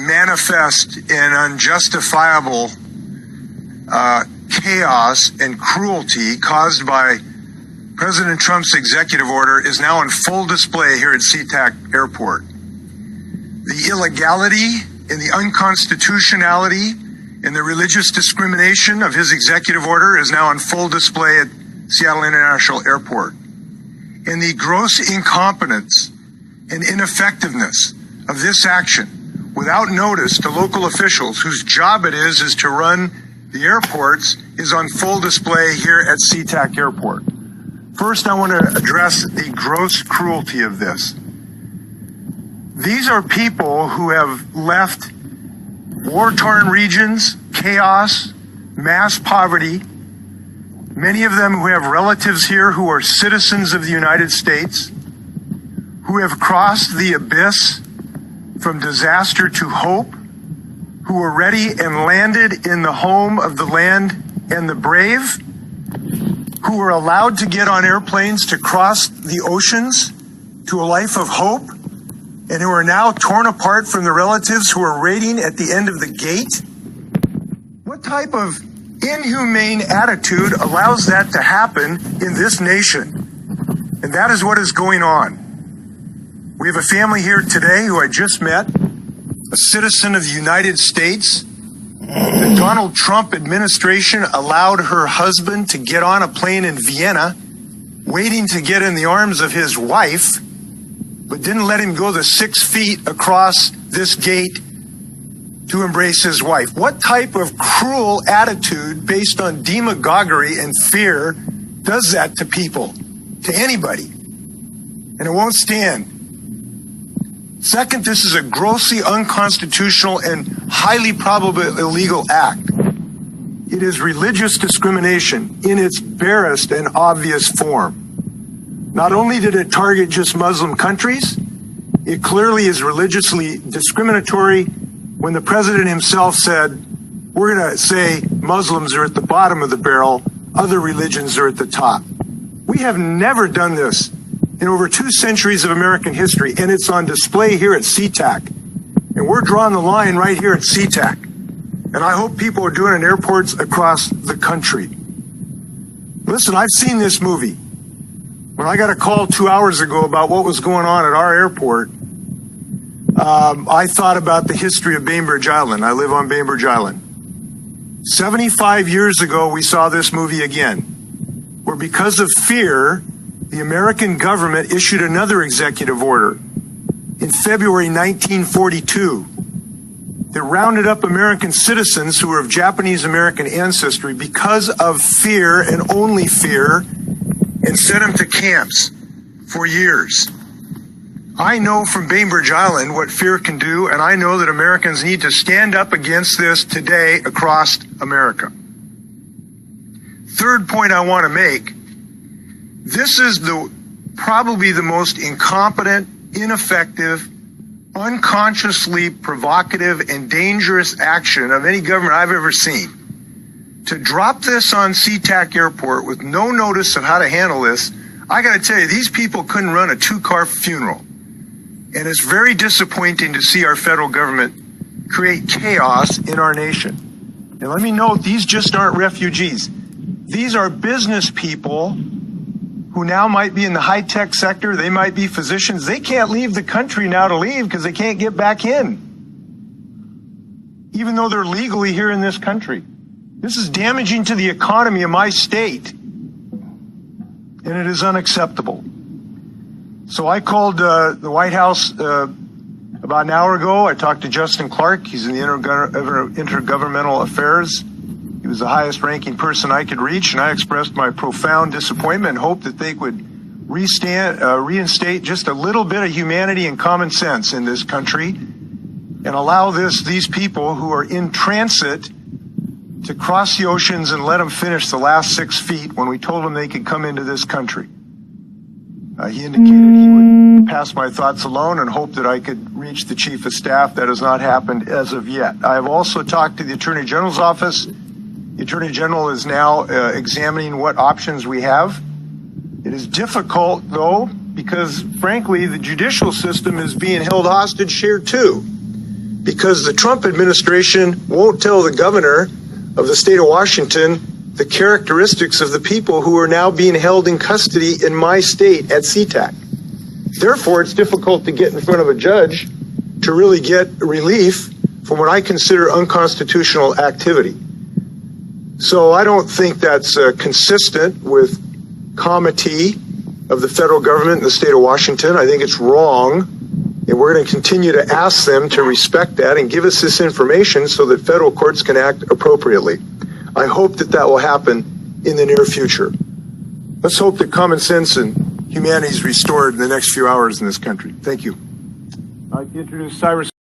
manifest and unjustifiable chaos and cruelty caused by President Trump's executive order is now on full display here at SeaTac Airport. The illegality and the unconstitutionality and the religious discrimination of his executive order is now on full display at Seattle International Airport. And the gross incompetence and ineffectiveness of this action without notice to local officials whose job it is to run the airports is on full display here at SeaTac Airport. First, I want to address the gross cruelty of this. These are people who have left war-torn regions, chaos, mass poverty, many of them who have relatives here who are citizens of the United States, who have crossed the abyss from disaster to hope, who were ready and landed in the home of the land and the brave, who were allowed to get on airplanes to cross the oceans to a life of hope, and who are now torn apart from the relatives who are waiting at the end of the gate? What type of inhumane attitude allows that to happen in this nation? And that is what is going on. We have a family here today who I just met, a citizen of the United States. The Donald Trump administration allowed her husband to get on a plane in Vienna, waiting to get in the arms of his wife, but didn't let him go the 6 feet across this gate to embrace his wife. What type of cruel attitude based on demagoguery and fear does that to people, to anybody? And it won't stand. Second, this is a grossly unconstitutional and highly probable illegal act. It is religious discrimination in its barest and obvious form. Not only did it target just Muslim countries, it clearly is religiously discriminatory when the president himself said, we're going to say Muslims are at the bottom of the barrel, other religions are at the top. We have never done this in over 2 centuries of American history, and it's on display here at SeaTac. And we're drawing the line right here at SeaTac. And I hope people are doing it in airports across the country. Listen, I've seen this movie. When I got a call 2 hours ago about what was going on at our airport, I thought about the history of Bainbridge Island. I live on Bainbridge Island. 75 years ago, we saw this movie again, where because of fear, the American government issued another executive order in February 1942 that rounded up American citizens who were of Japanese American ancestry because of fear and only fear, and sent them to camps for years. I know from Bainbridge Island what fear can do, and I know that Americans need to stand up against this today across America. Third point I want to make, this is probably the most incompetent, ineffective, unconsciously provocative, and dangerous action of any government I've ever seen. To drop this on SeaTac Airport with no notice of how to handle this, I got to tell you, these people couldn't run a 2-car funeral. And it's very disappointing to see our federal government create chaos in our nation. And let me note, these just aren't refugees. These are business people who now might be in the high-tech sector. They might be physicians. They can't leave the country now to leave because they can't get back in, even though they're legally here in this country. This is damaging to the economy of my state, and it is unacceptable. So I called the White House about an hour ago. I talked to Justin Clark. He's in the Intergovernmental Affairs. He was the highest ranking person I could reach, and I expressed my profound disappointment and hope that they would reinstate just a little bit of humanity and common sense in this country and allow these people who are in transit to cross the oceans and let them finish the last 6 feet when we told them they could come into this country. He indicated he would pass my thoughts alone and hope that I could reach the Chief of Staff. That has not happened as of yet. I have also talked to the Attorney General's office. The Attorney General is now examining what options we have. It is difficult, though, because, frankly, the judicial system is being held hostage here, too. because the Trump administration won't tell the governor of the state of Washington the characteristics of the people who are now being held in custody in my state at SeaTac. Therefore, it's difficult to get in front of a judge to really get relief from what I consider unconstitutional activity. So I don't think that's consistent with comity of the federal government in the state of Washington. I think it's wrong, and we're going to continue to ask them to respect that and give us this information so that federal courts can act appropriately. I hope that that will happen in the near future. Let's hope that common sense and humanity is restored in the next few hours in this country. Thank you. I'd like to introduce Cyrus.